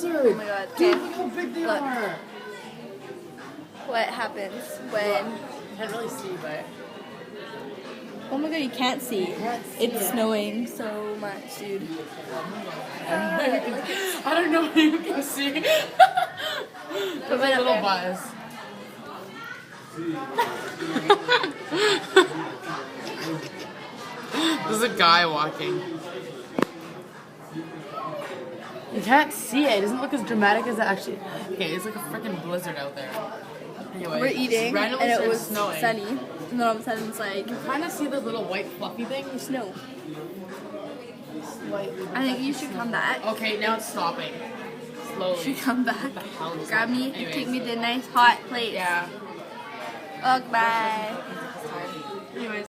blizzard. Oh my god. Okay. Dude, look how big they Look. are. What happens when... Can't really see, but... Oh my god, you can't see. can't see It's it. snowing so much, dude. I don't know if you can see. There's a Put it up little there. buzz. There's a guy walking. You can't see it. It doesn't look as dramatic as it actually. Okay, it's like a freaking blizzard out there. Anyway, We're eating, randomly and it started was snowing. sunny. And then all of a sudden it's like, You kind of see the little white fluffy thing. snow. Like, I think you should come back. okay, now it's stopping. You Slowly. should come back. What the hell is Grab that? me, Anyways. take me to a nice hot place. Yeah. Oh, bye. Anyways.